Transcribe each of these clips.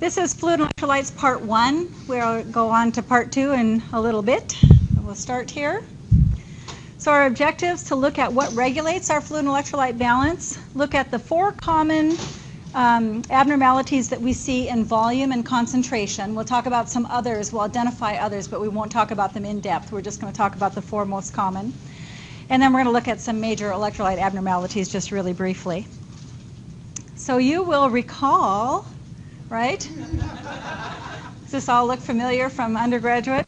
This is Fluid and Electrolytes Part 1. We'll go on to Part 2 in a little bit. We'll start here. So our objectives to look at what regulates our fluid and electrolyte balance, look at the 4 common abnormalities that we see in volume and concentration. We'll talk about some others, we'll identify others, but we won't talk about them in depth. We're just going to talk about the 4 most common. And then we're going to look at some major electrolyte abnormalities just really briefly. So you will recall, right? Does this all look familiar from undergraduate?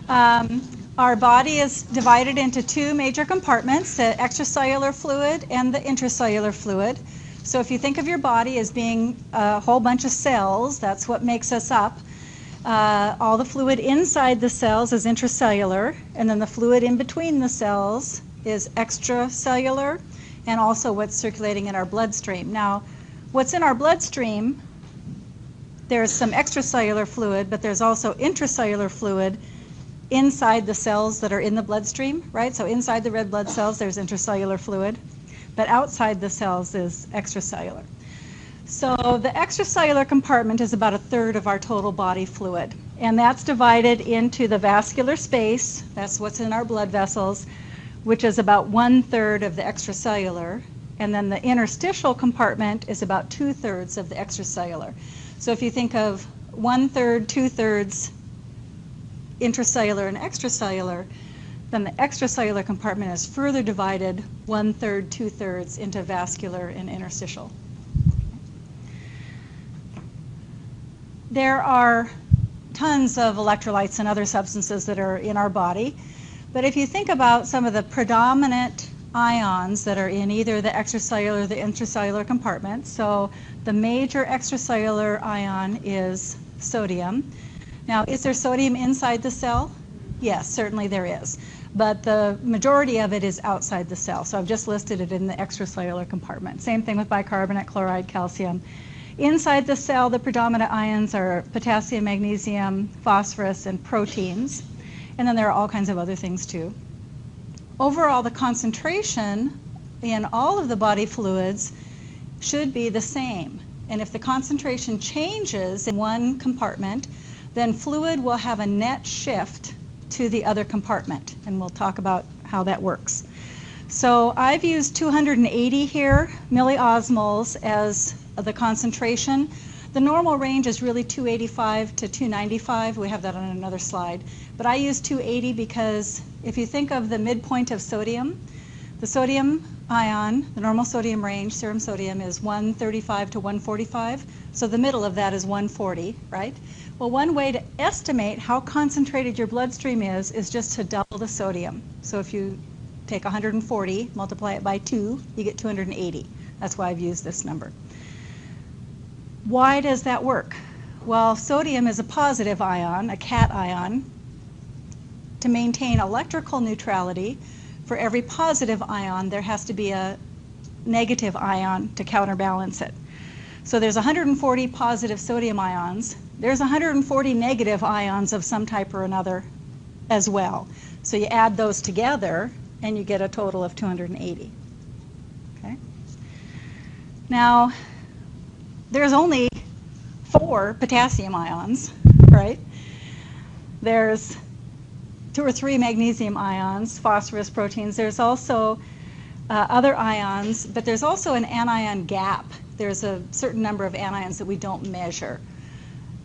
Our body is divided into 2 major compartments, the extracellular fluid and the intracellular fluid. So if you think of your body as being a whole bunch of cells, that's what makes us up. All the fluid inside the cells is intracellular, and then the fluid in between the cells is extracellular, and also what's circulating in our bloodstream. Now, what's in our bloodstream, there's some extracellular fluid, but there's also intracellular fluid inside the cells that are in the bloodstream, right? So inside the red blood cells, there's intracellular fluid, but outside the cells is extracellular. So the extracellular compartment is about 1/3 of our total body fluid, and that's divided into the vascular space, that's what's in our blood vessels, which is about 1/3 of the extracellular, and then the interstitial compartment is about 2/3 of the extracellular. So if you think of 1/3, 2/3 intracellular and extracellular, then the extracellular compartment is further divided 1/3, 2/3 into vascular and interstitial. There are tons of electrolytes and other substances that are in our body, but if you think about some of the predominant ions that are in either the extracellular or the intracellular compartment, so the major extracellular ion is sodium. Now, is there sodium inside the cell? Yes, certainly there is, but the majority of it is outside the cell, so I've just listed it in the extracellular compartment. Same thing with bicarbonate, chloride, calcium. Inside the cell, the predominant ions are potassium, magnesium, phosphorus, and proteins, and then there are all kinds of other things too. Overall, the concentration in all of the body fluids should be the same, and if the concentration changes in one compartment, then fluid will have a net shift to the other compartment, and we'll talk about how that works. So I've used 280 here, milliosmoles, as the concentration. The normal range is really 285 to 295. We have that on another slide. But I use 280 because if you think of the midpoint of sodium, the sodium ion, the normal sodium range, serum sodium, is 135 to 145. So the middle of that is 140, right? Well, one way to estimate how concentrated your bloodstream is just to double the sodium. So if you take 140, multiply it by 2, you get 280. That's why I've used this number. Why does that work? Well, sodium is a positive ion, a cation. To maintain electrical neutrality, for every positive ion, there has to be a negative ion to counterbalance it. So there's 140 positive sodium ions. There's 140 negative ions of some type or another as well. So you add those together, and you get a total of 280. Okay? Now, there's only 4 potassium ions, right? There's 2 or 3 magnesium ions, phosphorus, proteins. There's also other ions, but there's also an anion gap. There's a certain number of anions that we don't measure.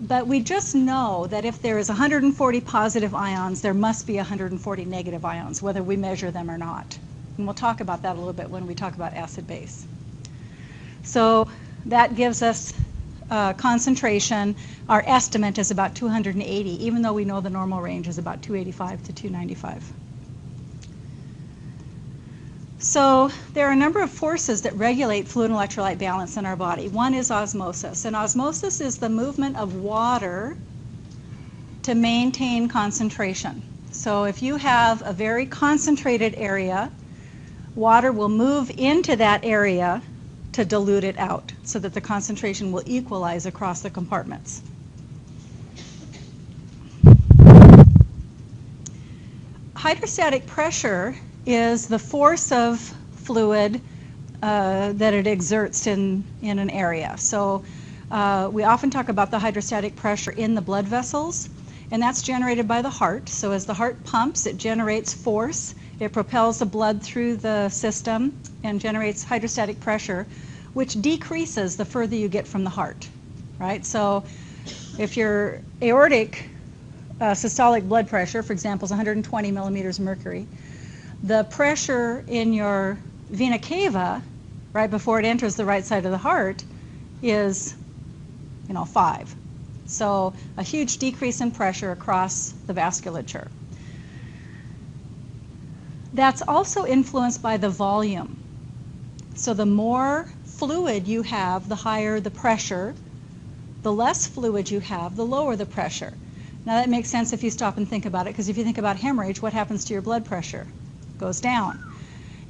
But we just know that if there is 140 positive ions, there must be 140 negative ions, whether we measure them or not. And we'll talk about that a little bit when we talk about acid-base. So that gives us concentration. Our estimate is about 280, even though we know the normal range is about 285 to 295. So there are a number of forces that regulate fluid and electrolyte balance in our body. One is osmosis, and osmosis is the movement of water to maintain concentration. So if you have a very concentrated area, water will move into that area to dilute it out so that the concentration will equalize across the compartments. Hydrostatic pressure is the force of fluid that it exerts in an area. So We often talk about the hydrostatic pressure in the blood vessels, and that's generated by the heart. So as the heart pumps, it generates force. It propels the blood through the system and generates hydrostatic pressure, which decreases the further you get from the heart, right? So if your aortic systolic blood pressure, for example, is 120 millimeters of mercury, the pressure in your vena cava, right before it enters the right side of the heart, is 5. So a huge decrease in pressure across the vasculature. That's also influenced by the volume. So the more fluid you have, the higher the pressure. The less fluid you have, the lower the pressure. Now that makes sense if you stop and think about it, because if you think about hemorrhage, what happens to your blood pressure? It goes down.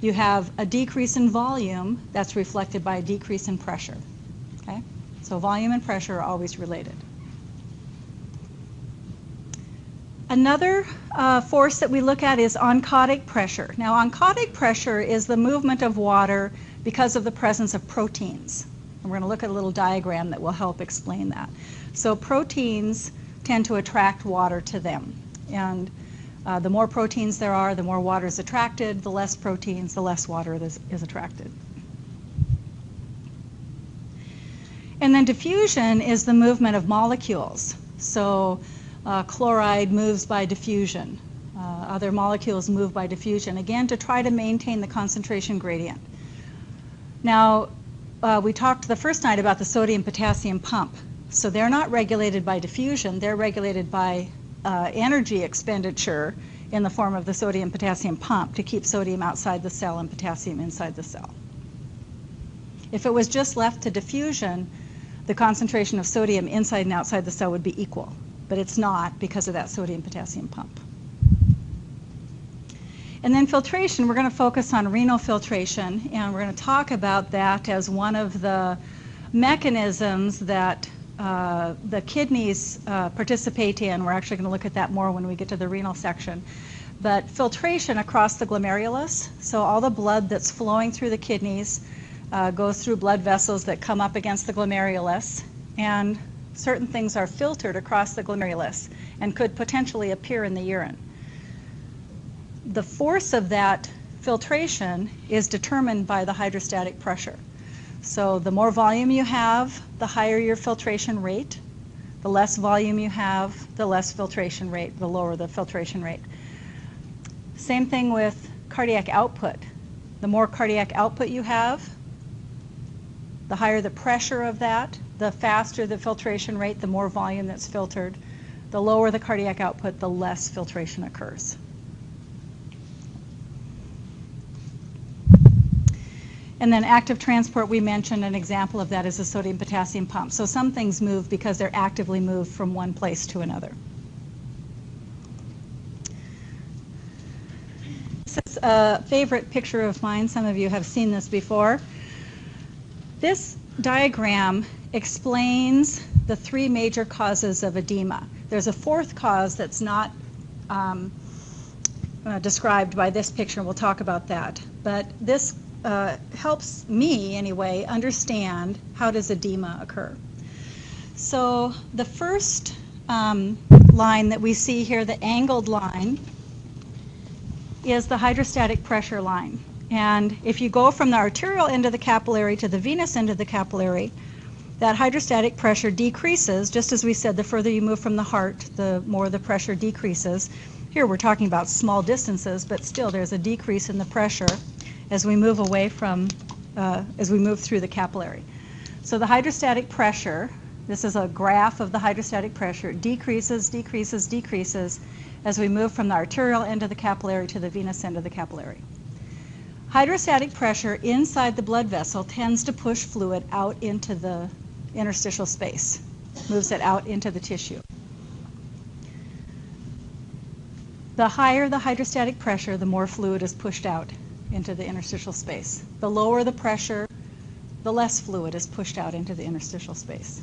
You have a decrease in volume that's reflected by a decrease in pressure. Okay? So volume and pressure are always related. Another force that we look at is oncotic pressure. Now oncotic pressure is the movement of water because of the presence of proteins. And we're going to look at a little diagram that will help explain that. So proteins tend to attract water to them. And the more proteins there are, the more water is attracted. The less proteins, the less water is attracted. And then diffusion is the movement of molecules. So chloride moves by diffusion. Other molecules move by diffusion, again, to try to maintain the concentration gradient. Now, we talked the first night about the sodium-potassium pump. So they're not regulated by diffusion. They're regulated by energy expenditure in the form of the sodium-potassium pump to keep sodium outside the cell and potassium inside the cell. If it was just left to diffusion, the concentration of sodium inside and outside the cell would be equal, but it's not because of that sodium-potassium pump. And then filtration, we're going to focus on renal filtration, and we're going to talk about that as one of the mechanisms that the kidneys participate in. We're actually going to look at that more when we get to the renal section. But filtration across the glomerulus, so all the blood that's flowing through the kidneys goes through blood vessels that come up against the glomerulus, and certain things are filtered across the glomerulus and could potentially appear in the urine. The force of that filtration is determined by the hydrostatic pressure. So the more volume you have, the higher your filtration rate. The less volume you have, the less filtration rate, the lower the filtration rate. Same thing with cardiac output. The more cardiac output you have, the higher the pressure of that, the faster the filtration rate, the more volume that's filtered. The lower the cardiac output, the less filtration occurs. And then active transport, we mentioned an example of that is a sodium-potassium pump. So some things move because they're actively moved from one place to another. This is a favorite picture of mine. Some of you have seen this before. This diagram explains the 3 major causes of edema. There's a 4th cause that's not described by this picture, and we'll talk about that. But this helps me, anyway, understand how does edema occur. So the first line that we see here, the angled line, is the hydrostatic pressure line. And if you go from the arterial end of the capillary to the venous end of the capillary, that hydrostatic pressure decreases. Just as we said, the further you move from the heart, the more the pressure decreases. Here we're talking about small distances, but still there's a decrease in the pressure as we move away from, as we move through the capillary. So the hydrostatic pressure, this is a graph of the hydrostatic pressure, decreases, decreases, decreases as we move from the arterial end of the capillary to the venous end of the capillary. Hydrostatic pressure inside the blood vessel tends to push fluid out into the interstitial space, moves it out into the tissue. The higher the hydrostatic pressure, the more fluid is pushed out into the interstitial space. The lower the pressure, the less fluid is pushed out into the interstitial space.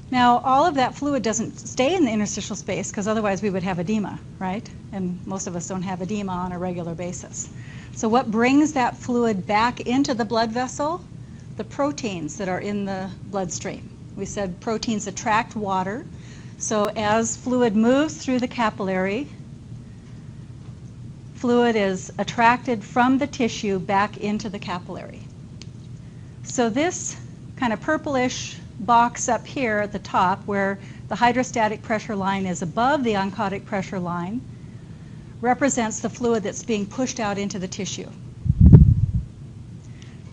Now, all of that fluid doesn't stay in the interstitial space because otherwise we would have edema, right? And most of us don't have edema on a regular basis. So what brings that fluid back into the blood vessel? the proteins that are in the bloodstream. We said proteins attract water, so as fluid moves through the capillary, fluid is attracted from the tissue back into the capillary. So this kind of purplish box up here at the top where the hydrostatic pressure line is above the oncotic pressure line represents the fluid that's being pushed out into the tissue.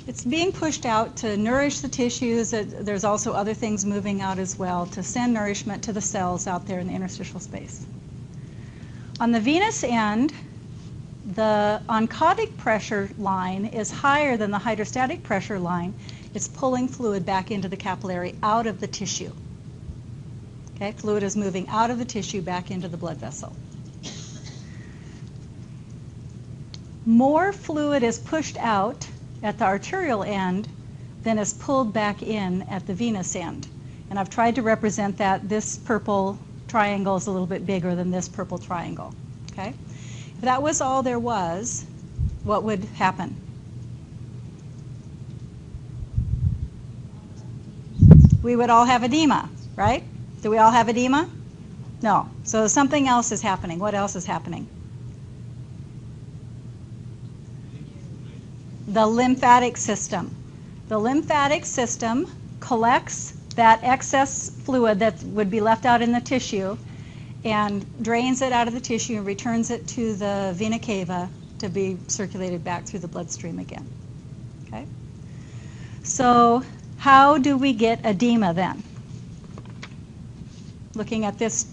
It's being pushed out to nourish the tissues. There's also other things moving out as well to send nourishment to the cells out there in the interstitial space. On the venous end, the oncotic pressure line is higher than the hydrostatic pressure line. It's pulling fluid back into the capillary out of the tissue. Okay, fluid is moving out of the tissue back into the blood vessel. More fluid is pushed out at the arterial end than is pulled back in at the venous end. And I've tried to represent that. This purple triangle is a little bit bigger than this purple triangle. Okay? If that was all there was, what would happen? We would all have edema, right? Do we all have edema? No. So something else is happening. What else is happening? The lymphatic system. The lymphatic system collects that excess fluid that would be left out in the tissue and drains it out of the tissue and returns it to the vena cava to be circulated back through the bloodstream again. Okay? So how do we get edema then? Looking at this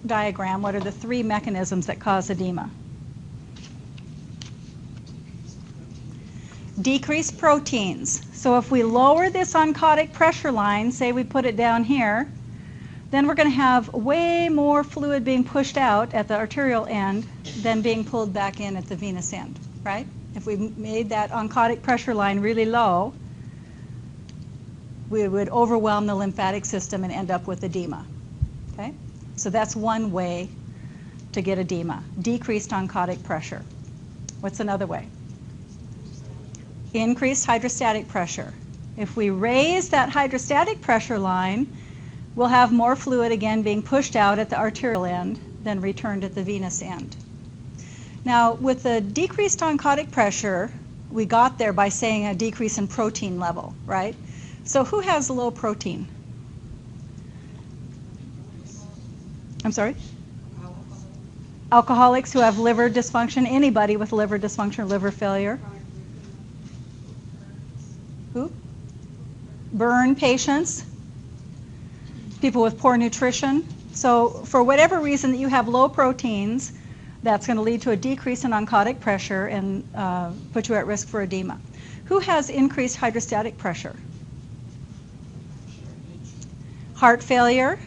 diagram, what are the three mechanisms that cause edema? Decreased proteins. So if we lower this oncotic pressure line, say we put it down here, then we're going to have way more fluid being pushed out at the arterial end than being pulled back in at the venous end, right? If we made that oncotic pressure line really low, we would overwhelm the lymphatic system and end up with edema. Okay? So that's one way to get edema, decreased oncotic pressure. What's another way? Increased hydrostatic pressure. If we raise that hydrostatic pressure line, we'll have more fluid again being pushed out at the arterial end than returned at the venous end. Now, with the decreased oncotic pressure, we got there by saying a decrease in protein level, right? So who has low protein? I'm sorry? Alcoholics who have liver dysfunction. Anybody with liver dysfunction or liver failure? Who? Burn patients. People with poor nutrition. So for whatever reason that you have low proteins, that's going to lead to a decrease in oncotic pressure and put you at risk for edema. Who has increased hydrostatic pressure? Heart failure,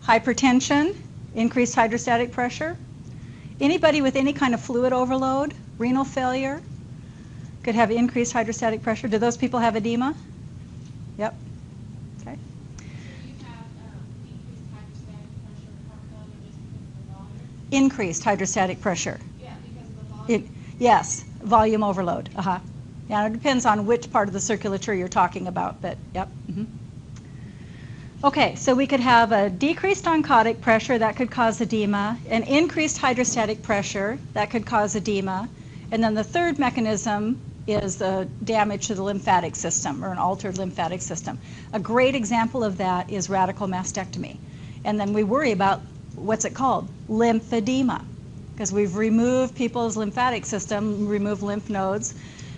hypertension, increased hydrostatic pressure. Anybody with any kind of fluid overload, renal failure, could have increased hydrostatic pressure. Do those people have edema? Yep. Okay. Do you have Increased hydrostatic pressure because of the water? Increased hydrostatic pressure. Yeah, because of the volume? Yes, volume overload. Yeah, it depends on which part of the circulature you're talking about, but yep. Okay, so we could have a decreased oncotic pressure that could cause edema, an increased hydrostatic pressure that could cause edema, and then the third mechanism is the damage to the lymphatic system or an altered lymphatic system. A great example of that is radical mastectomy. And then we worry about, what's it called? Lymphedema, because we've removed people's lymphatic system, removed lymph nodes,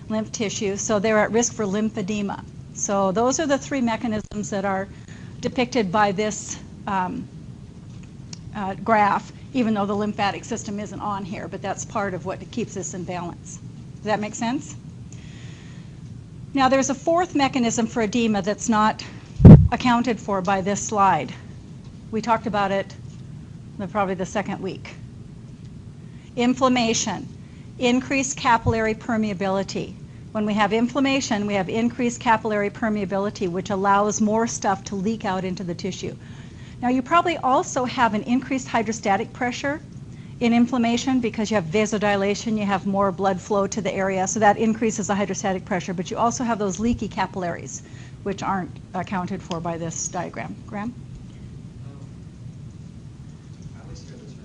lymph tissue, so they're at risk for lymphedema. So those are the three mechanisms that are depicted by this graph, even though the lymphatic system isn't on here, but that's part of what keeps us in balance. Does that make sense? Now there's a fourth mechanism for edema that's not accounted for by this slide. We talked about it probably the second week. Inflammation, increased capillary permeability. When we have inflammation, we have increased capillary permeability, which allows more stuff to leak out into the tissue. Now you probably also have an increased hydrostatic pressure, In inflammation, because you have vasodilation, you have more blood flow to the area, so that increases the hydrostatic pressure, but you also have those leaky capillaries, which aren't accounted for by this diagram. Graham? I always hear the term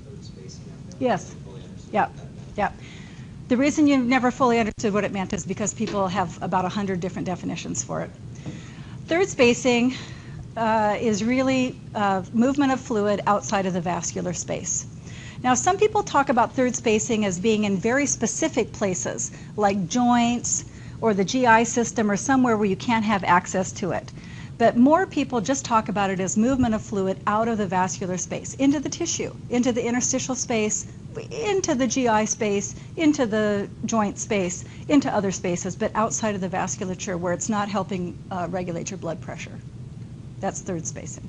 fluid spacing. I've never Yes. really fully understood Yeah. what that meant. Yeah. The reason you've never fully understood what it meant is because people have about 100 different definitions for it. Third spacing is really movement of fluid outside of the vascular space. Now, some people talk about third spacing as being in very specific places, like joints or the GI system or somewhere where you can't have access to it. But more people just talk about it as movement of fluid out of the vascular space, into the tissue, into the interstitial space, into the GI space, into the joint space, into other spaces, but outside of the vasculature where it's not helping regulate your blood pressure. That's third spacing.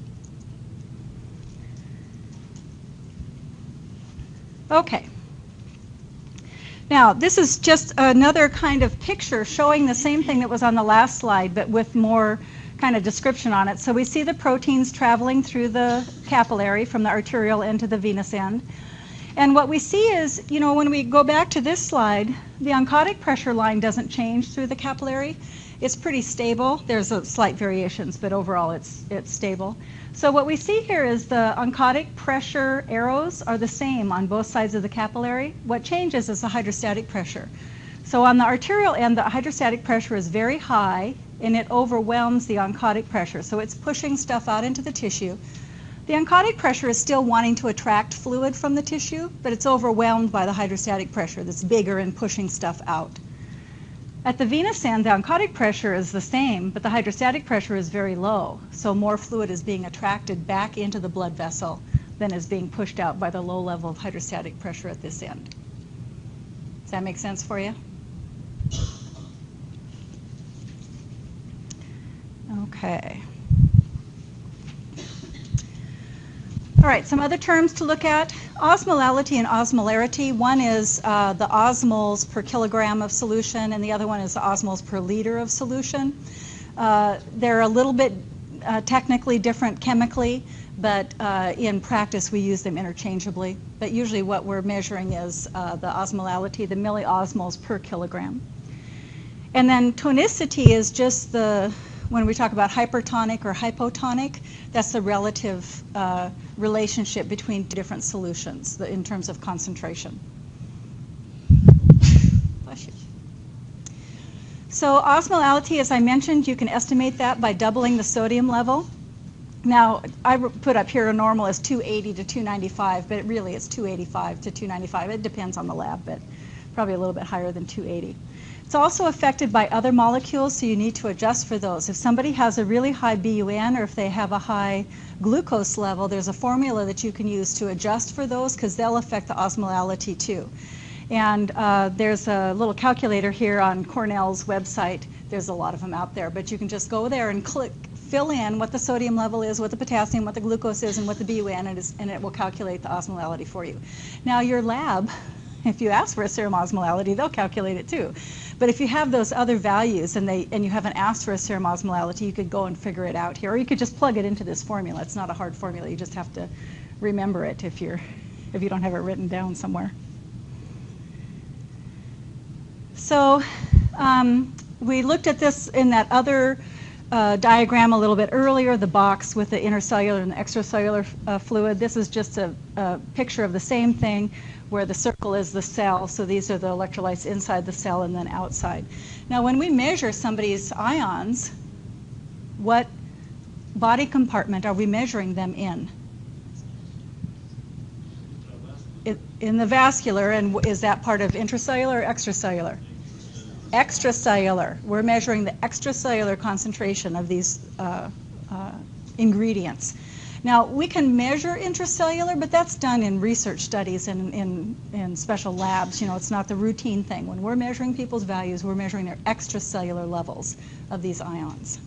Okay. Now, this is just another kind of picture showing the same thing that was on the last slide, but with more kind of description on it. So we see the proteins traveling through the capillary from the arterial end to the venous end. And what we see is, you know, when we go back to this slide, the oncotic pressure line doesn't change through the capillary. It's pretty stable. There's slight variations, but overall it's stable. So what we see here is the oncotic pressure arrows are the same on both sides of the capillary. What changes is the hydrostatic pressure. So on the arterial end, the hydrostatic pressure is very high, and it overwhelms the oncotic pressure. So it's pushing stuff out into the tissue. The oncotic pressure is still wanting to attract fluid from the tissue, but it's overwhelmed by the hydrostatic pressure that's bigger and pushing stuff out. At the venous end, the oncotic pressure is the same, but the hydrostatic pressure is very low, so more fluid is being attracted back into the blood vessel than is being pushed out by the low level of hydrostatic pressure at this end. Does that make sense for you? Okay. All right, some other terms to look at. Osmolality and osmolarity. One is the osmoles per kilogram of solution, and the other one is the osmoles per liter of solution. They're a little bit technically different chemically, but in practice we use them interchangeably. But usually what we're measuring is the osmolality, the milliosmoles per kilogram. And then tonicity is just when we talk about hypertonic or hypotonic, that's the relative relationship between different solutions in terms of concentration. Bless you. So osmolality, as I mentioned, you can estimate that by doubling the sodium level. Now, I put up here a normal as 280 to 295, but really it's 285 to 295. It depends on the lab, but probably a little bit higher than 280. It's also affected by other molecules, so you need to adjust for those. If somebody has a really high BUN or if they have a high glucose level, there's a formula that you can use to adjust for those because they'll affect the osmolality too. And there's a little calculator here on Cornell's website. There's a lot of them out there, but you can just go there and fill in what the sodium level is, what the potassium, what the glucose is, and what the BUN is, and it will calculate the osmolality for you. Now your lab, if you ask for a serum osmolality, they'll calculate it too. But if you have those other values and you haven't asked for a serum osmolality, you could go and figure it out here, or you could just plug it into this formula. It's not a hard formula. You just have to remember it if you don't have it written down somewhere. So we looked at this in that other diagram a little bit earlier, the box with the intercellular and the extracellular fluid. This is just a picture of the same thing where the circle is the cell. So these are the electrolytes inside the cell and then outside. Now when we measure somebody's ions, what body compartment are we measuring them in? In the vascular, and is that part of intracellular or extracellular? Extracellular. We're measuring the extracellular concentration of these ingredients. Now, we can measure intracellular, but that's done in research studies and in special labs. You know, it's not the routine thing. When we're measuring people's values, we're measuring their extracellular levels of these ions.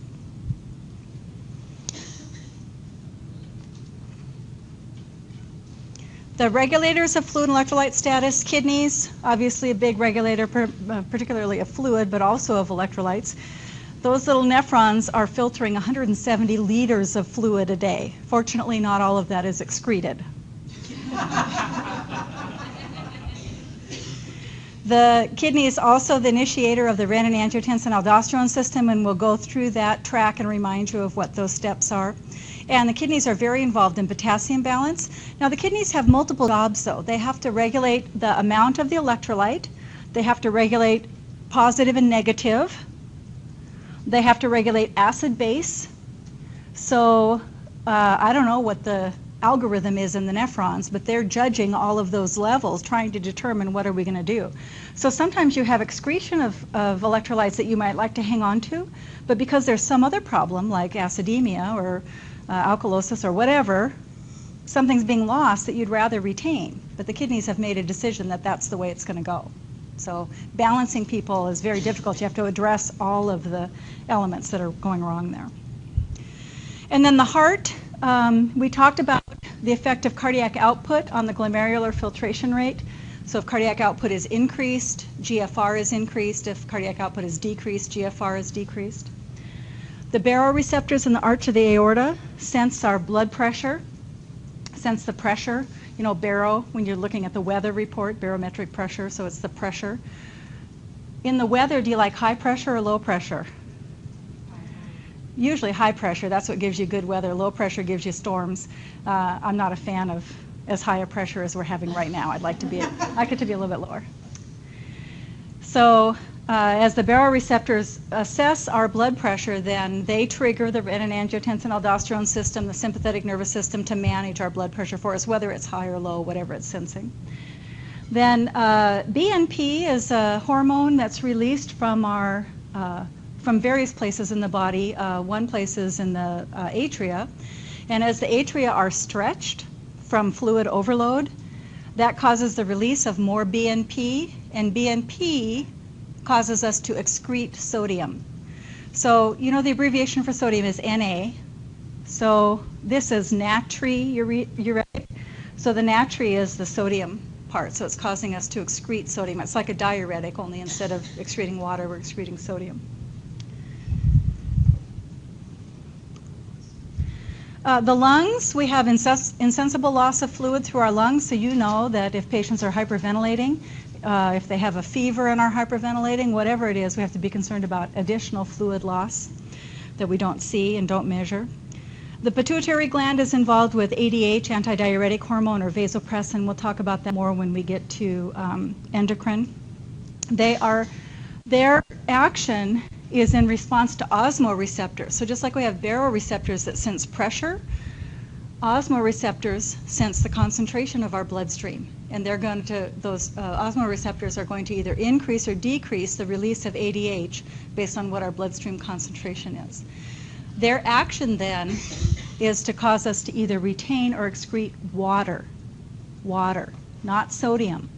The regulators of fluid and electrolyte status, kidneys, obviously a big regulator, particularly of fluid, but also of electrolytes. Those little nephrons are filtering 170 liters of fluid a day. Fortunately, not all of that is excreted. The kidney is also the initiator of the renin-angiotensin-aldosterone system, and we'll go through that track and remind you of what those steps are. And the kidneys are very involved in potassium balance. Now the kidneys have multiple jobs though. They have to regulate the amount of the electrolyte. They have to regulate positive and negative. They have to regulate acid-base. So I don't know what the algorithm is in the nephrons, but they're judging all of those levels, trying to determine what are we going to do. So sometimes you have excretion of electrolytes that you might like to hang on to, but because there's some other problem like acidemia or alkalosis or whatever, something's being lost that you'd rather retain. But the kidneys have made a decision that that's the way it's going to go. So balancing people is very difficult. You have to address all of the elements that are going wrong there. And then the heart, we talked about the effect of cardiac output on the glomerular filtration rate. So if cardiac output is increased, GFR is increased. If cardiac output is decreased, GFR is decreased. The baroreceptors in the arch of the aorta sense our blood pressure, sense the pressure. You know, baro, when you're looking at the weather report, barometric pressure, so it's the pressure. In the weather, do you like high pressure or low pressure? Usually high pressure, that's what gives you good weather. Low pressure gives you storms. I'm not a fan of as high a pressure as we're having right now. I'd like it to be a little bit lower. So as the baroreceptors assess our blood pressure, then they trigger the renin-angiotensin-aldosterone system, the sympathetic nervous system, to manage our blood pressure for us, whether it's high or low, whatever it's sensing. Then BNP is a hormone that's released from our from various places in the body. One place is in the atria, and as the atria are stretched from fluid overload, that causes the release of more BNP, and BNP causes us to excrete sodium. So you know the abbreviation for sodium is Na. So this is natriuretic. So the natri is the sodium part, so it's causing us to excrete sodium. It's like a diuretic, only instead of excreting water, we're excreting sodium. The lungs, we have insensible loss of fluid through our lungs, so you know that if patients are hyperventilating, if they have a fever and are hyperventilating, whatever it is, we have to be concerned about additional fluid loss that we don't see and don't measure. The pituitary gland is involved with ADH, antidiuretic hormone, or vasopressin. We'll talk about that more when we get to endocrine. Their action is in response to osmoreceptors. So just like we have baroreceptors that sense pressure, osmoreceptors sense the concentration of our bloodstream. And they're going to, those osmoreceptors are going to either increase or decrease the release of ADH based on what our bloodstream concentration is. Their action then is to cause us to either retain or excrete water, not sodium.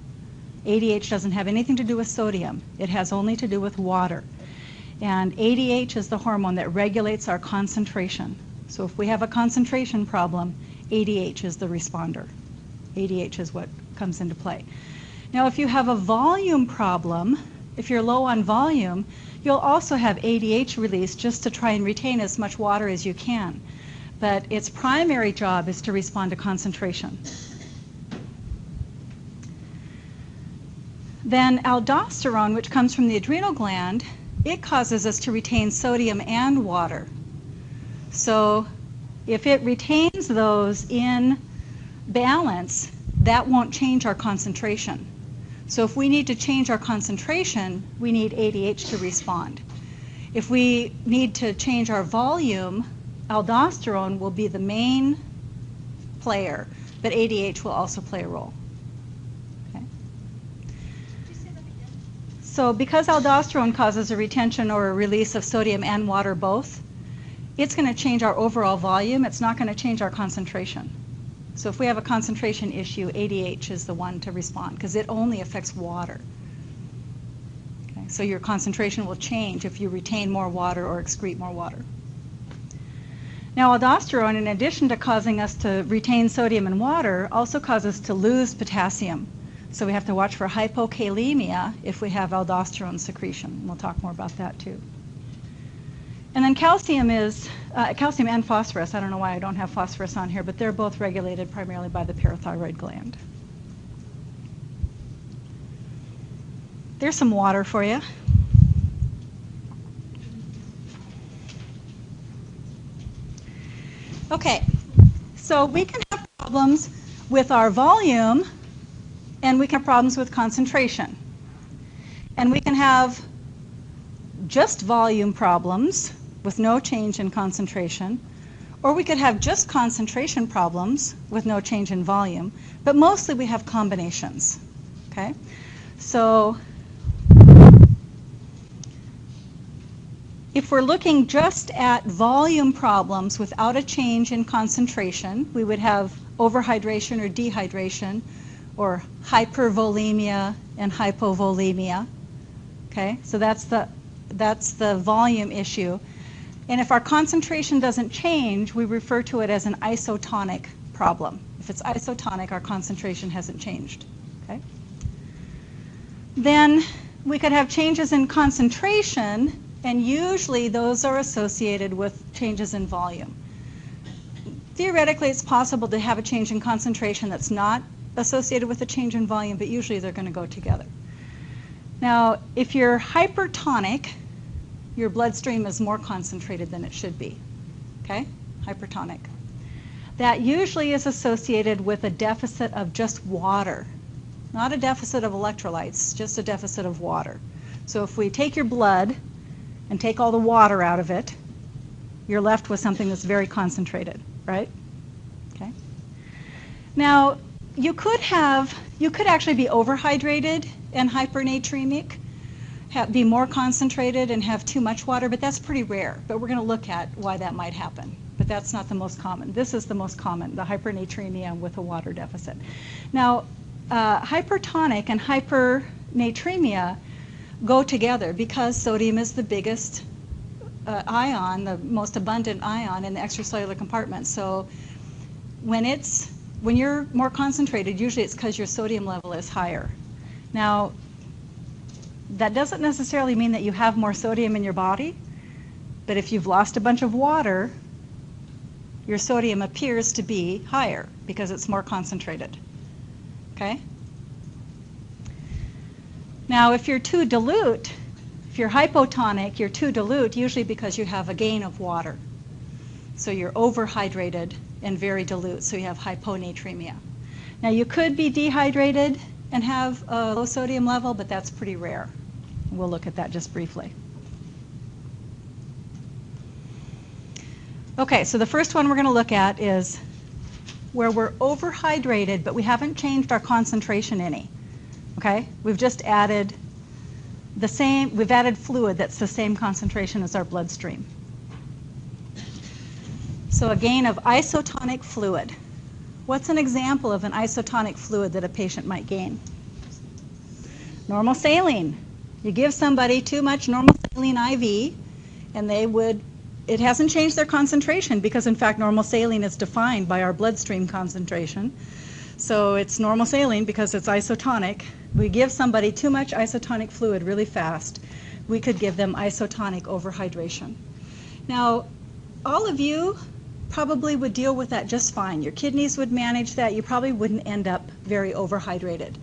ADH doesn't have anything to do with sodium. It has only to do with water. And ADH is the hormone that regulates our concentration. So if we have a concentration problem, ADH is the responder. ADH is what comes into play. Now if you have a volume problem, if you're low on volume, you'll also have ADH released just to try and retain as much water as you can. But its primary job is to respond to concentration. Then aldosterone, which comes from the adrenal gland, it causes us to retain sodium and water. So if it retains those in balance, that won't change our concentration. So if we need to change our concentration, we need ADH to respond. If we need to change our volume, aldosterone will be the main player, but ADH will also play a role. Okay. So because aldosterone causes a retention or a release of sodium and water both, it's going to change our overall volume. It's not going to change our concentration. So if we have a concentration issue, ADH is the one to respond because it only affects water. Okay, so your concentration will change if you retain more water or excrete more water. Now aldosterone, in addition to causing us to retain sodium and water, also causes us to lose potassium. So we have to watch for hypokalemia if we have aldosterone secretion. We'll talk more about that too. And then calcium is, calcium and phosphorus. I don't know why I don't have phosphorus on here, but they're both regulated primarily by the parathyroid gland. There's some water for you. Okay, so we can have problems with our volume, and we can have problems with concentration. And we can have just volume problems with no change in concentration, or we could have just concentration problems with no change in volume, but mostly we have combinations, okay? So if we're looking just at volume problems without a change in concentration, we would have overhydration or dehydration, or hypervolemia and hypovolemia. Okay, so that's the volume issue. And if our concentration doesn't change, we refer to it as an isotonic problem. If it's isotonic, our concentration hasn't changed. Okay. Then we could have changes in concentration, and usually those are associated with changes in volume. Theoretically, it's possible to have a change in concentration that's not associated with a change in volume, but usually they're going to go together. Now, if you're hypertonic, your bloodstream is more concentrated than it should be, okay? Hypertonic. That usually is associated with a deficit of just water, not a deficit of electrolytes, just a deficit of water. So if we take your blood and take all the water out of it, you're left with something that's very concentrated, right? Okay. Now, you could actually be overhydrated and hypernatremic, be more concentrated and have too much water, but that's pretty rare. But we're going to look at why that might happen. But that's not the most common. This is the most common, the hypernatremia with a water deficit. Now, hypertonic and hypernatremia go together because sodium is the biggest ion, the most abundant ion in the extracellular compartment. So when you're more concentrated, usually it's because your sodium level is higher. Now, that doesn't necessarily mean that you have more sodium in your body, but if you've lost a bunch of water, your sodium appears to be higher because it's more concentrated. Okay? Now, if you're too dilute, if you're hypotonic, you're too dilute, usually because you have a gain of water. So you're overhydrated and very dilute, so you have hyponatremia. Now, you could be dehydrated and have a low sodium level, but that's pretty rare. We'll look at that just briefly. Okay, so the first one we're going to look at is where we're overhydrated, but we haven't changed our concentration any. Okay, we've just added we've added fluid that's the same concentration as our bloodstream. So a gain of isotonic fluid. What's an example of an isotonic fluid that a patient might gain? Normal saline. You give somebody too much normal saline IV, and it hasn't changed their concentration because, in fact, normal saline is defined by our bloodstream concentration. So it's normal saline because it's isotonic. We give somebody too much isotonic fluid really fast, we could give them isotonic overhydration. Now, all of you probably would deal with that just fine. Your kidneys would manage that. You probably wouldn't end up very overhydrated.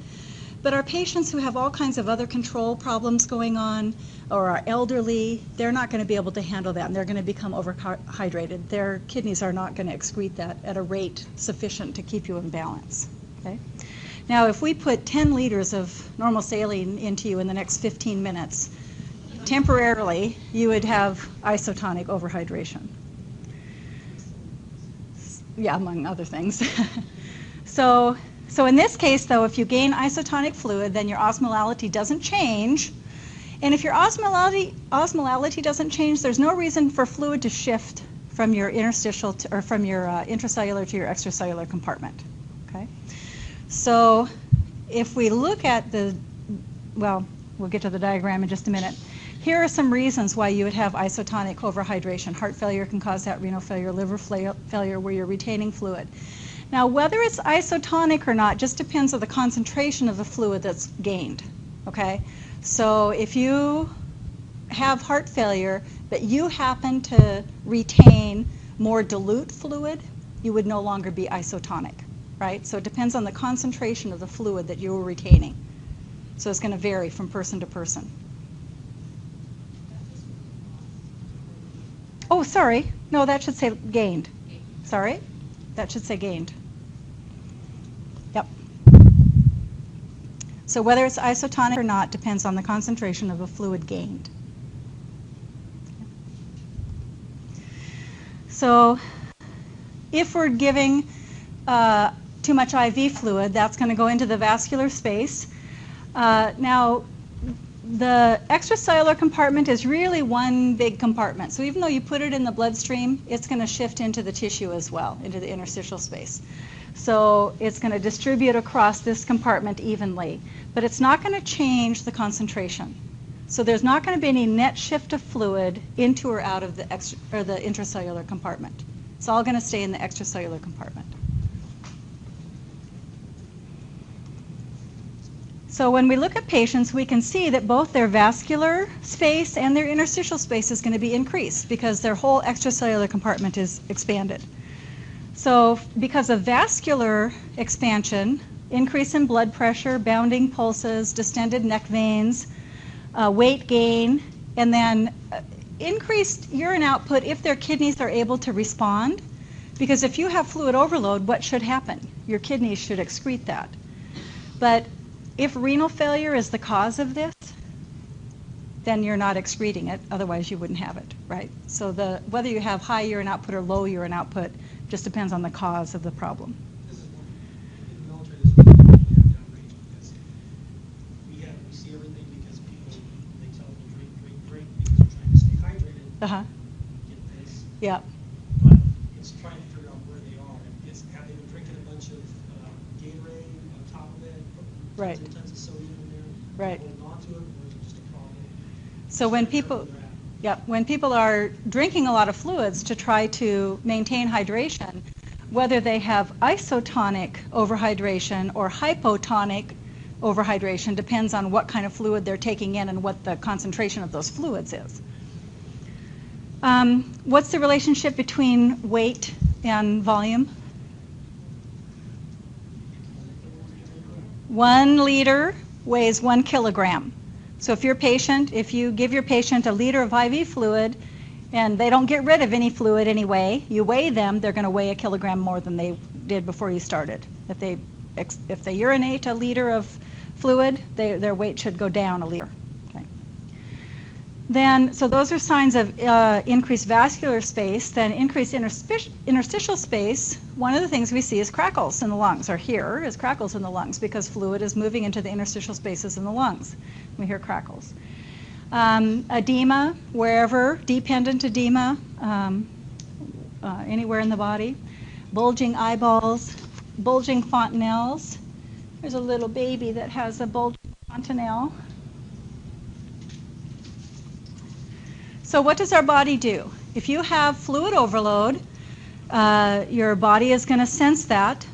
But our patients who have all kinds of other control problems going on, or are elderly, they're not going to be able to handle that, and they're going to become overhydrated. Their kidneys are not going to excrete that at a rate sufficient to keep you in balance. Okay? Now, if we put 10 liters of normal saline into you in the next 15 minutes, temporarily, you would have isotonic overhydration. Yeah, among other things. So in this case, though, if you gain isotonic fluid, then your osmolality doesn't change. And if your osmolality doesn't change, there's no reason for fluid to shift from your interstitial or from your intracellular to your extracellular compartment. Okay. So if we look at we'll get to the diagram in just a minute. Here are some reasons why you would have isotonic overhydration. Heart failure can cause that, renal failure, liver failure, where you're retaining fluid. Now, whether it's isotonic or not just depends on the concentration of the fluid that's gained, okay? So if you have heart failure, but you happen to retain more dilute fluid, you would no longer be isotonic, right? So it depends on the concentration of the fluid that you were retaining, So it's going to vary from person to person. Oh, sorry. No, that should say gained. Sorry. That should say gained. Yep. So whether it's isotonic or not depends on the concentration of a fluid gained. So if we're giving too much IV fluid, that's going to go into the vascular space. Now, the extracellular compartment is really one big compartment. So even though you put it in the bloodstream, it's going to shift into the tissue as well, into the interstitial space. So it's going to distribute across this compartment evenly, but it's not going to change the concentration. So there's not going to be any net shift of fluid into or out of the intracellular compartment. It's all going to stay in the extracellular compartment. So when we look at patients, we can see that both their vascular space and their interstitial space is going to be increased because their whole extracellular compartment is expanded. So because of vascular expansion, increase in blood pressure, bounding pulses, distended neck veins, weight gain, and then increased urine output if their kidneys are able to respond. Because if you have fluid overload, what should happen? Your kidneys should excrete that. But if renal failure is the cause of this, then you're not excreting it, otherwise you wouldn't have it, right? So whether you have high urine output or low urine output just depends on the cause of the problem. This is one, in the military, this is one thing we have downrange because we see everything because people, they tell them to drink because they're trying to stay hydrated. Get this. Yeah. But it's trying to figure out where they are. Have they been drinking a bunch of Gatorade on top of it? Right. Tons of sodium in there. Right. Holding on to it, or is it just a problem? So when people are drinking a lot of fluids to try to maintain hydration, whether they have isotonic overhydration or hypotonic overhydration depends on what kind of fluid they're taking in and what the concentration of those fluids is. What's the relationship between weight and volume? 1 liter weighs 1 kilogram. So if you give your patient a liter of IV fluid and they don't get rid of any fluid anyway, you weigh them, they're going to weigh 1 kilogram more than they did before you started. If they urinate a liter of fluid, their weight should go down a liter. Okay. Then, so those are signs of increased vascular space. Then increased interstitial space, one of the things we see is crackles in the lungs, or here is crackles in the lungs because fluid is moving into the interstitial spaces in the lungs. We hear crackles. Edema, wherever, dependent edema, anywhere in the body. Bulging eyeballs, bulging fontanelles. There's a little baby that has a bulging fontanelle. So what does our body do? If you have fluid overload, your body is going to sense that.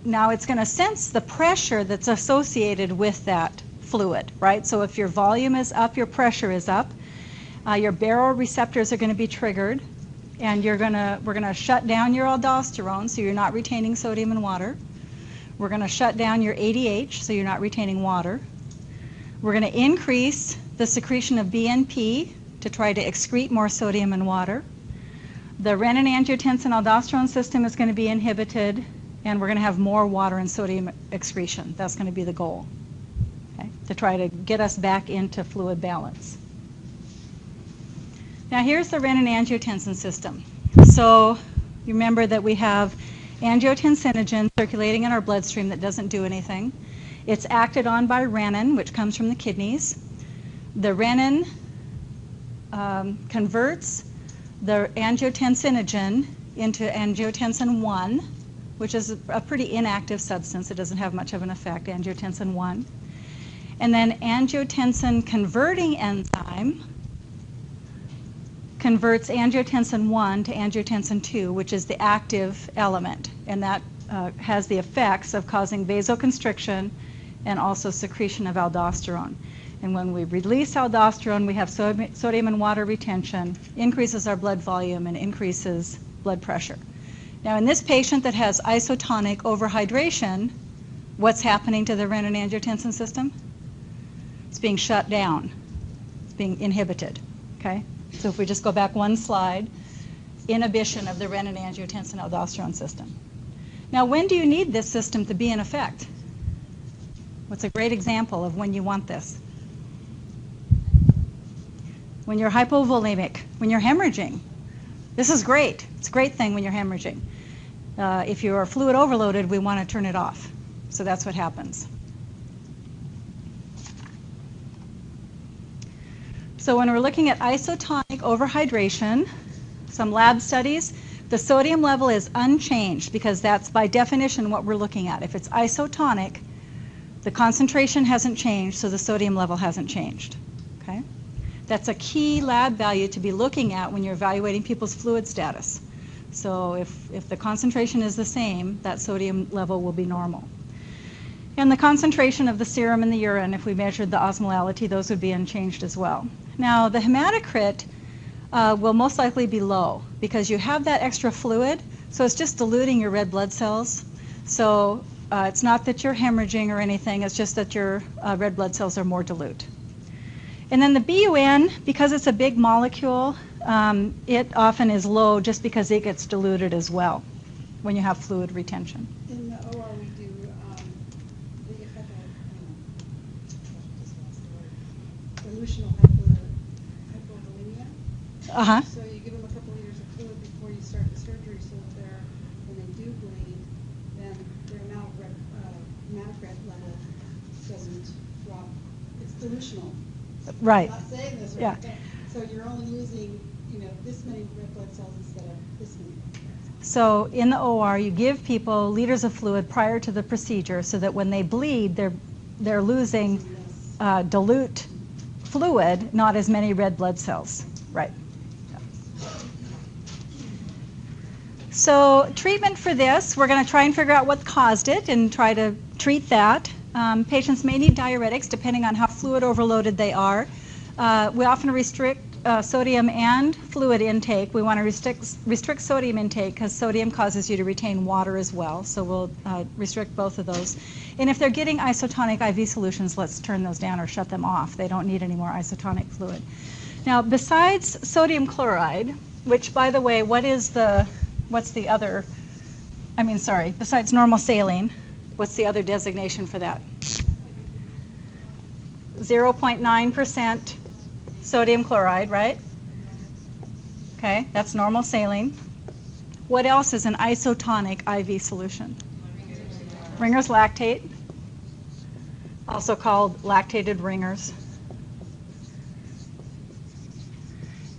Now it's going to sense the pressure that's associated with that fluid, right? So if your volume is up, your pressure is up. Your baroreceptors are going to be triggered, and we're going to shut down your aldosterone, so you're not retaining sodium and water. We're going to shut down your ADH, so you're not retaining water. We're going to increase the secretion of BNP to try to excrete more sodium and water. The renin-angiotensin-aldosterone system is going to be inhibited, and we're going to have more water and sodium excretion. That's going to be the goal, okay, to try to get us back into fluid balance. Now here's the renin-angiotensin system. So you remember that we have angiotensinogen circulating in our bloodstream that doesn't do anything. It's acted on by renin, which comes from the kidneys. The renin converts the angiotensinogen into angiotensin 1, which is a pretty inactive substance. It doesn't have much of an effect, angiotensin 1. And then angiotensin converting enzyme converts angiotensin 1 to angiotensin 2, which is the active element, and that has the effects of causing vasoconstriction and also secretion of aldosterone. And when we release aldosterone, we have sodium and water retention, increases our blood volume, and increases blood pressure. Now, in this patient that has isotonic overhydration, what's happening to the renin-angiotensin system? It's being shut down. It's being inhibited. Okay? So if we just go back one slide, inhibition of the renin-angiotensin-aldosterone system. Now, when do you need this system to be in effect? What's a great example of when you want this? When you're hypovolemic, when you're hemorrhaging. This is great. It's a great thing when you're hemorrhaging. If you are fluid overloaded, we want to turn it off. So that's what happens. So when we're looking at isotonic overhydration, some lab studies, the sodium level is unchanged because that's by definition what we're looking at. If it's isotonic, the concentration hasn't changed, so the sodium level hasn't changed. Okay? That's a key lab value to be looking at when you're evaluating people's fluid status. So if the concentration is the same, that sodium level will be normal. And the concentration of the serum in the urine, if we measured the osmolality, those would be unchanged as well. Now, the hematocrit will most likely be low because you have that extra fluid, so it's just diluting your red blood cells. So it's not that you're hemorrhaging or anything, it's just that your red blood cells are more dilute. And then the BUN, because it's a big molecule, it often is low just because it gets diluted as well when you have fluid retention. In the OR, we do the dilutional hypovolemia. Uh-huh. So you give them a couple liters of fluid before you start the surgery, so that when they do bleed, then their hematocrit level doesn't drop. It's dilutional. Right. I'm not saying this right. Yeah. So you're only losing, this many red blood cells instead of this many. So in the OR, you give people liters of fluid prior to the procedure so that when they bleed, they're losing dilute fluid, not as many red blood cells. Right. So treatment for this, we're going to try and figure out what caused it and try to treat that. Patients may need diuretics depending on how fluid overloaded they are. We often restrict sodium and fluid intake. We want to restrict sodium intake because sodium causes you to retain water as well. So we'll restrict both of those. And if they're getting isotonic IV solutions, let's turn those down or shut them off. They don't need any more isotonic fluid. Now, besides sodium chloride, which, by the way, besides normal saline, what's the other designation for that? 0.9% sodium chloride, right? Okay, that's normal saline. What else is an isotonic IV solution? Ringer's lactate, also called lactated Ringer's.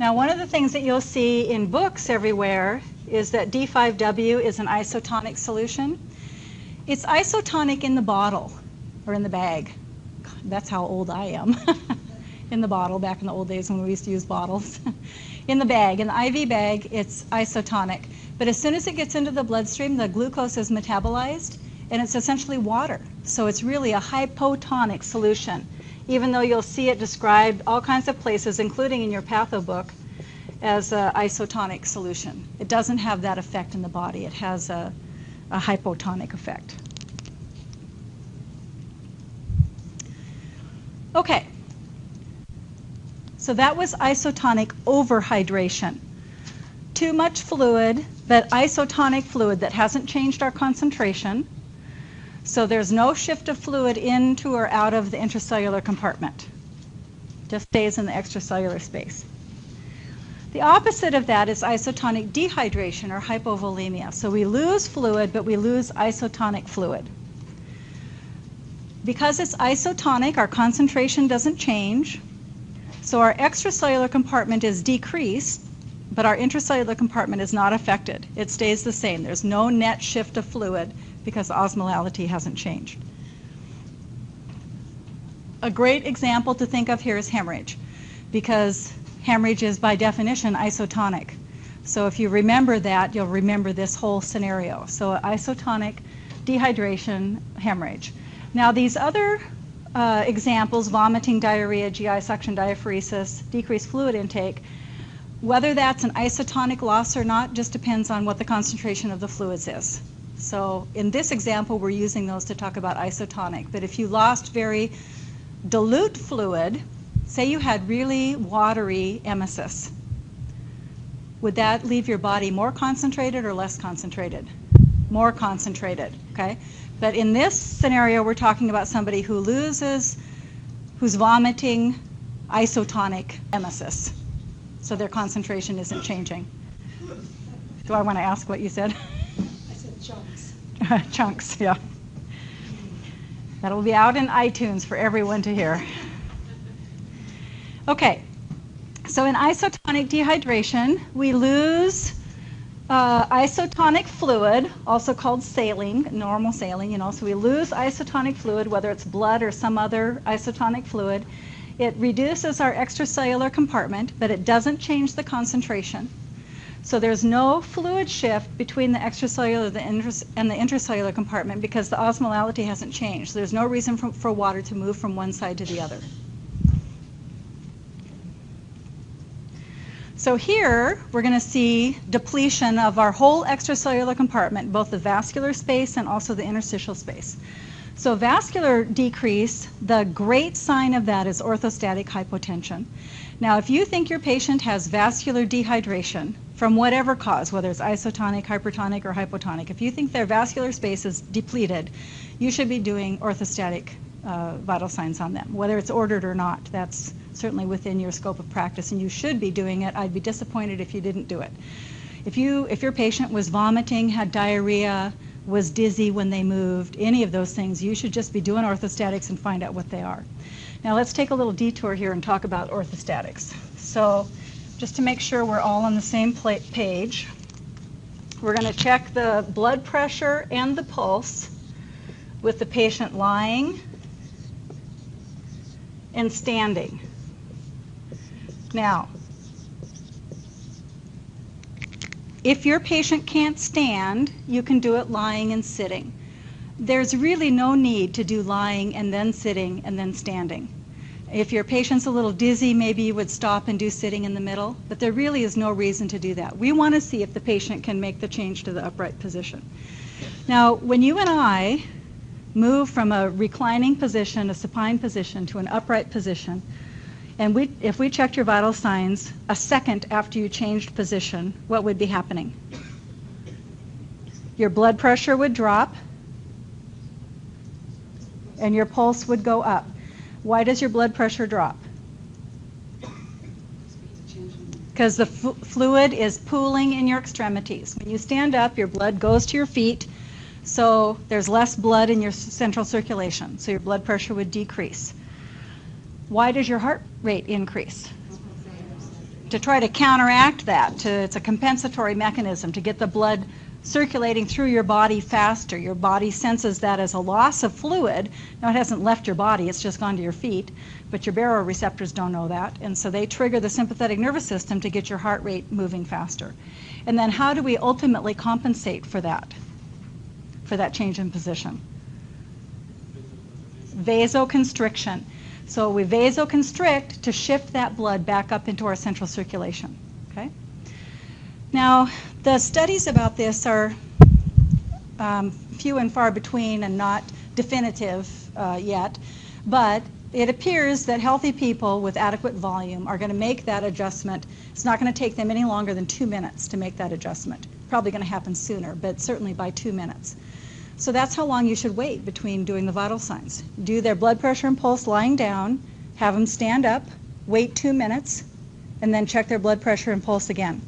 Now, one of the things that you'll see in books everywhere is that D5W is an isotonic solution. It's isotonic in the bottle or in the bag. God, that's how old I am. In the bottle, back in the old days when we used to use bottles. In the bag, in the IV bag, it's isotonic. But as soon as it gets into the bloodstream, the glucose is metabolized, and it's essentially water. So it's really a hypotonic solution, even though you'll see it described all kinds of places, including in your patho book, as an isotonic solution. It doesn't have that effect in the body. It has a hypotonic effect. Okay. So that was isotonic overhydration. Too much fluid, but isotonic fluid that hasn't changed our concentration. So there's no shift of fluid into or out of the intracellular compartment. Just stays in the extracellular space. The opposite of that is isotonic dehydration or hypovolemia. So we lose fluid, but we lose isotonic fluid. Because it's isotonic, our concentration doesn't change. So our extracellular compartment is decreased, but our intracellular compartment is not affected. It stays the same. There's no net shift of fluid because osmolality hasn't changed. A great example to think of here is hemorrhage, because hemorrhage is by definition isotonic. So if you remember that, you'll remember this whole scenario. So isotonic dehydration, hemorrhage. Now these other examples, vomiting, diarrhea, GI suction, diaphoresis, decreased fluid intake, whether that's an isotonic loss or not just depends on what the concentration of the fluids is. So in this example, we're using those to talk about isotonic. But if you lost very dilute fluid, say you had really watery emesis, would that leave your body more concentrated or less concentrated? More concentrated, okay? But in this scenario, we're talking about somebody who's vomiting isotonic emesis. So their concentration isn't changing. Do I want to ask what you said? I said chunks. Chunks, yeah. That'll be out in iTunes for everyone to hear. Okay, so in isotonic dehydration, we lose isotonic fluid, also called saline, normal saline, you know, so we lose isotonic fluid, whether it's blood or some other isotonic fluid. It reduces our extracellular compartment, but it doesn't change the concentration. So there's no fluid shift between the extracellular and the intracellular compartment because the osmolality hasn't changed. So there's no reason for water to move from one side to the other. So here, we're going to see depletion of our whole extracellular compartment, both the vascular space and also the interstitial space. So vascular decrease, the great sign of that is orthostatic hypotension. Now, if you think your patient has vascular dehydration from whatever cause, whether it's isotonic, hypertonic, or hypotonic, if you think their vascular space is depleted, you should be doing orthostatic vital signs on them, whether it's ordered or not. That's certainly within your scope of practice, and you should be doing it. I'd be disappointed if you didn't do it. If your patient was vomiting, had diarrhea, was dizzy when they moved, any of those things, you should just be doing orthostatics and find out what they are. Now let's take a little detour here and talk about orthostatics. So just to make sure we're all on the same page, we're going to check the blood pressure and the pulse with the patient lying and standing. Now, if your patient can't stand, you can do it lying and sitting. There's really no need to do lying and then sitting and then standing. If your patient's a little dizzy, maybe you would stop and do sitting in the middle, but there really is no reason to do that. We want to see if the patient can make the change to the upright position. Now, when you and I move from a reclining position, a supine position, to an upright position, and if we checked your vital signs a second after you changed position, what would be happening? Your blood pressure would drop, and your pulse would go up. Why does your blood pressure drop? Because the fluid is pooling in your extremities. When you stand up, your blood goes to your feet, so there's less blood in your central circulation, so your blood pressure would decrease. Why does your heart rate increase? To try to counteract that. It's a compensatory mechanism to get the blood circulating through your body faster. Your body senses that as a loss of fluid. Now, it hasn't left your body, it's just gone to your feet, but your baroreceptors don't know that, and so they trigger the sympathetic nervous system to get your heart rate moving faster. And then how do we ultimately compensate for that change in position? Vasoconstriction. So we vasoconstrict to shift that blood back up into our central circulation. Okay? Now, the studies about this are few and far between and not definitive yet, but it appears that healthy people with adequate volume are going to make that adjustment. It's not going to take them any longer than 2 minutes to make that adjustment. Probably going to happen sooner, but certainly by 2 minutes. So that's how long you should wait between doing the vital signs. Do their blood pressure and pulse lying down, have them stand up, wait 2 minutes, and then check their blood pressure and pulse again.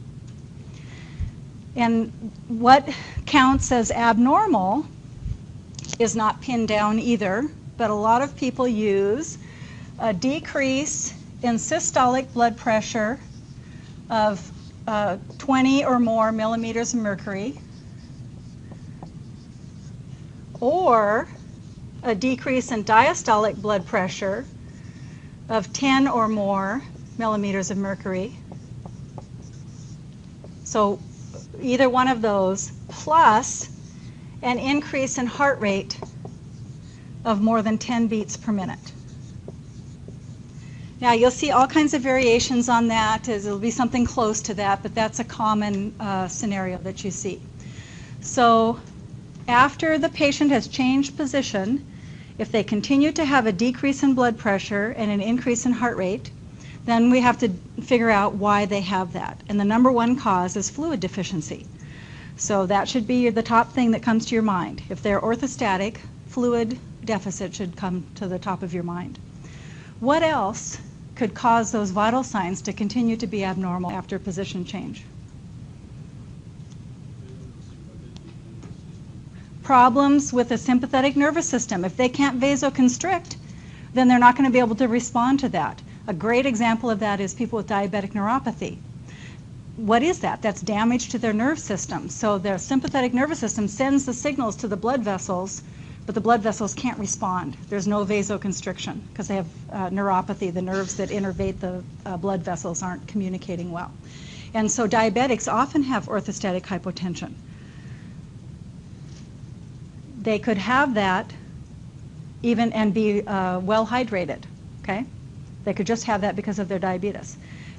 And what counts as abnormal is not pinned down either, but a lot of people use a decrease in systolic blood pressure of 20 or more millimeters of mercury, or a decrease in diastolic blood pressure of 10 or more millimeters of mercury. So either one of those, plus an increase in heart rate of more than 10 beats per minute. Now, you'll see all kinds of variations on that. It'll be something close to that, but that's a common scenario that you see. So after the patient has changed position If they continue to have a decrease in blood pressure and an increase in heart rate, then we have to figure out why they have that. And the number one cause is fluid deficiency. So that should be the top thing that comes to your mind. If they're orthostatic, fluid deficit should come to the top of your mind. What else could cause those vital signs to continue to be abnormal after position change? Problems with the sympathetic nervous system. If they can't vasoconstrict, then they're not going to be able to respond to that. A great example of that is people with diabetic neuropathy. What is that? That's damage to their nerve system. So their sympathetic nervous system sends the signals to the blood vessels, but the blood vessels can't respond. There's no vasoconstriction because they have neuropathy. The nerves that innervate the blood vessels aren't communicating well. And so diabetics often have orthostatic hypotension. They could have that even and be well hydrated, okay? They could just have that because of their diabetes.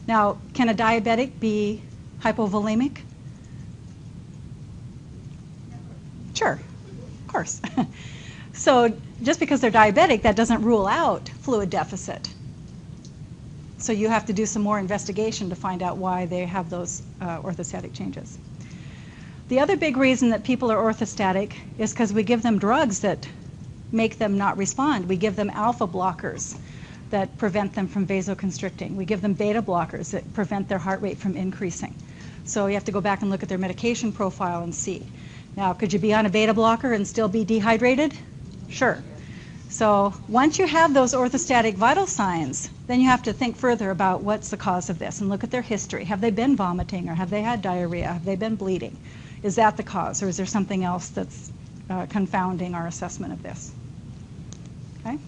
Now, can a diabetic be hypovolemic? Sure, of course. So just because they're diabetic, that doesn't rule out fluid deficit. So you have to do some more investigation to find out why they have those orthostatic changes. The other big reason that people are orthostatic is because we give them drugs that make them not respond. We give them alpha blockers that prevent them from vasoconstricting. We give them beta blockers that prevent their heart rate from increasing. So you have to go back and look at their medication profile and see. Now, could you be on a beta blocker and still be dehydrated? Sure. So once you have those orthostatic vital signs, then you have to think further about what's the cause of this and look at their history. Have they been vomiting or have they had diarrhea? Have they been bleeding? Is that the cause, or is there something else that's confounding our assessment of this? Okay.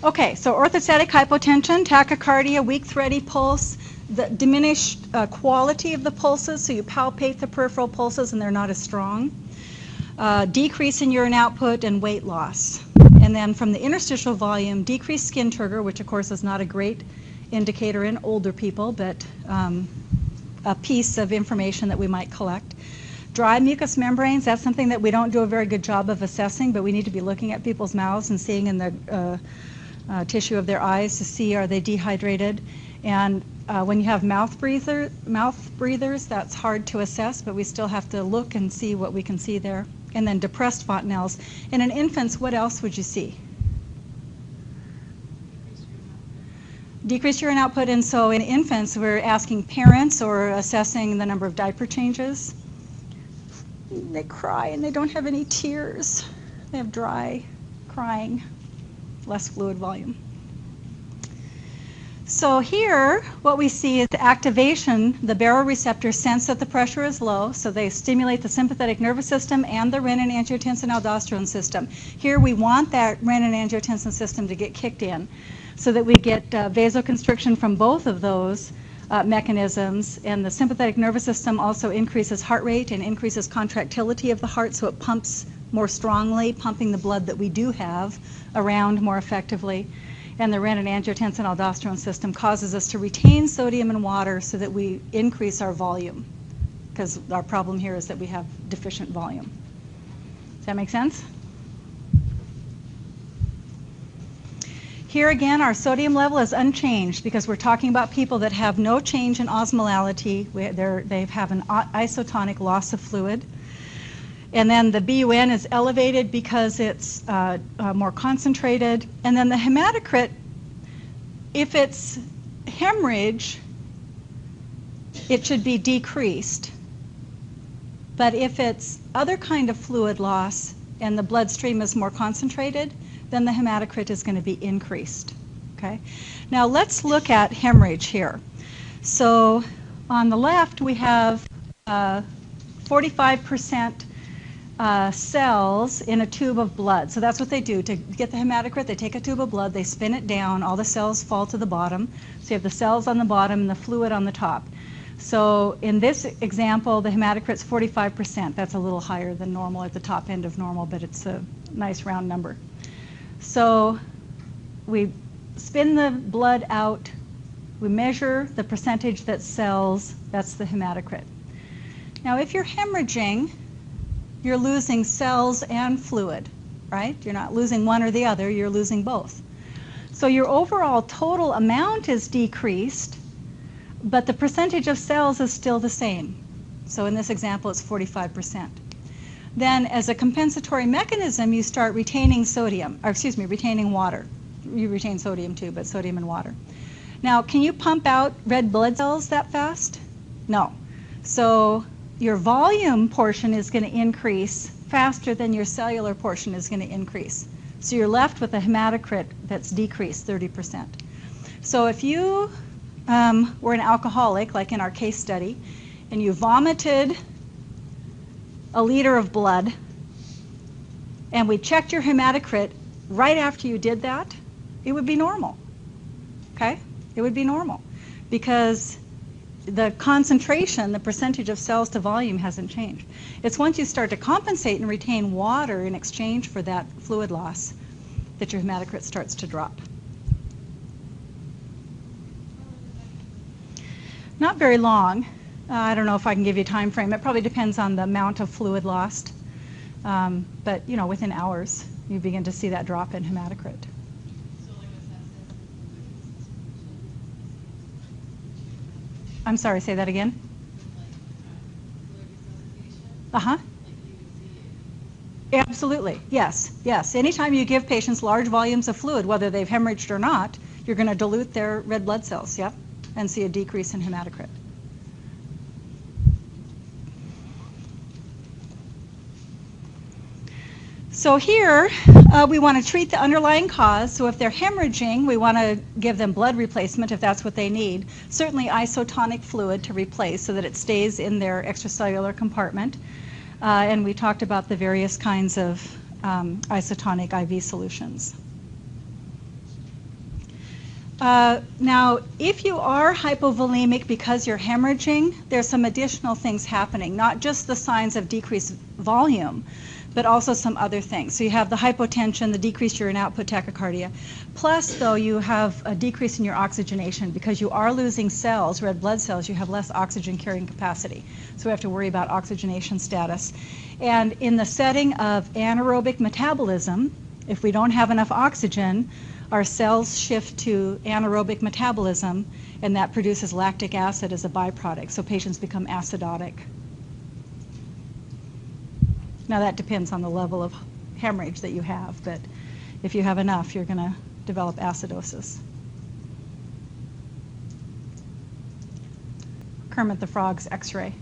Okay, so orthostatic hypotension, tachycardia, weak thready pulse, the diminished quality of the pulses, so you palpate the peripheral pulses and they're not as strong, decrease in urine output, and weight loss. And then from the interstitial volume, decreased skin turgor, which of course is not a great indicator in older people, but a piece of information that we might collect. Dry mucous membranes, that's something that we don't do a very good job of assessing, but we need to be looking at people's mouths and seeing in the tissue of their eyes to see are they dehydrated. And when you have mouth breathers, that's hard to assess, but we still have to look and see what we can see there. And then depressed fontanelles. And in infants, what else would you see? Decreased urine output, and so in infants, we're asking parents or assessing the number of diaper changes. They cry and they don't have any tears. They have dry crying, less fluid volume. So here, what we see is the activation. The baroreceptors sense that the pressure is low, so they stimulate the sympathetic nervous system and the renin-angiotensin-aldosterone system. Here we want that renin-angiotensin system to get kicked in so that we get vasoconstriction from both of those mechanisms, and the sympathetic nervous system also increases heart rate and increases contractility of the heart, so it pumps more strongly, pumping the blood that we do have around more effectively. And the renin-angiotensin-aldosterone system causes us to retain sodium and water so that we increase our volume, because our problem here is that we have deficient volume. Does that make sense? Here again, our sodium level is unchanged because we're talking about people that have no change in osmolality. They have an isotonic loss of fluid. And then the BUN is elevated because it's more concentrated. And then the hematocrit, if it's hemorrhage, it should be decreased. But if it's other kind of fluid loss and the bloodstream is more concentrated, then the hematocrit is going to be increased. Okay? Now let's look at hemorrhage here. So on the left we have 45% cells in a tube of blood. So that's what they do. To get the hematocrit, they take a tube of blood, they spin it down, all the cells fall to the bottom. So you have the cells on the bottom and the fluid on the top. So in this example, the hematocrit's 45%. That's a little higher than normal at the top end of normal, but it's a nice round number. So we spin the blood out, we measure the percentage that cells, that's the hematocrit. Now if you're hemorrhaging, you're losing cells and fluid, right? You're not losing one or the other, you're losing both. So your overall total amount is decreased, but the percentage of cells is still the same. So in this example, it's 45%. Then as a compensatory mechanism, you start retaining retaining water. You retain sodium too, but sodium and water. Now, can you pump out red blood cells that fast? No. So your volume portion is going to increase faster than your cellular portion is going to increase. So you're left with a hematocrit that's decreased 30%. So if you were an alcoholic, like in our case study, and you vomited a liter of blood, and we checked your hematocrit right after you did that, it would be normal, okay? It would be normal because the concentration, the percentage of cells to volume hasn't changed. It's once you start to compensate and retain water in exchange for that fluid loss that your hematocrit starts to drop. Not very long. I don't know if I can give you a time frame. It probably depends on the amount of fluid lost. But you know, within hours, you begin to see that drop in hematocrit. I'm sorry, say that again. Uh-huh. Absolutely, yes, yes. Anytime you give patients large volumes of fluid, whether they've hemorrhaged or not, you're going to dilute their red blood cells, yep, and see a decrease in hematocrit. So here, we want to treat the underlying cause. So if they're hemorrhaging, we want to give them blood replacement if that's what they need. Certainly isotonic fluid to replace so that it stays in their extracellular compartment. And we talked about the various kinds of isotonic IV solutions. Now, if you are hypovolemic because you're hemorrhaging, there's some additional things happening, not just the signs of decreased volume, but also some other things. So you have the hypotension, the decreased urine output tachycardia. Plus, though, you have a decrease in your oxygenation because you are losing cells, red blood cells, you have less oxygen carrying capacity. So we have to worry about oxygenation status. And in the setting of anaerobic metabolism, if we don't have enough oxygen, our cells shift to anaerobic metabolism, and that produces lactic acid as a byproduct. So patients become acidotic. Now that depends on the level of hemorrhage that you have, but if you have enough, you're going to develop acidosis. Kermit the Frog's X-ray.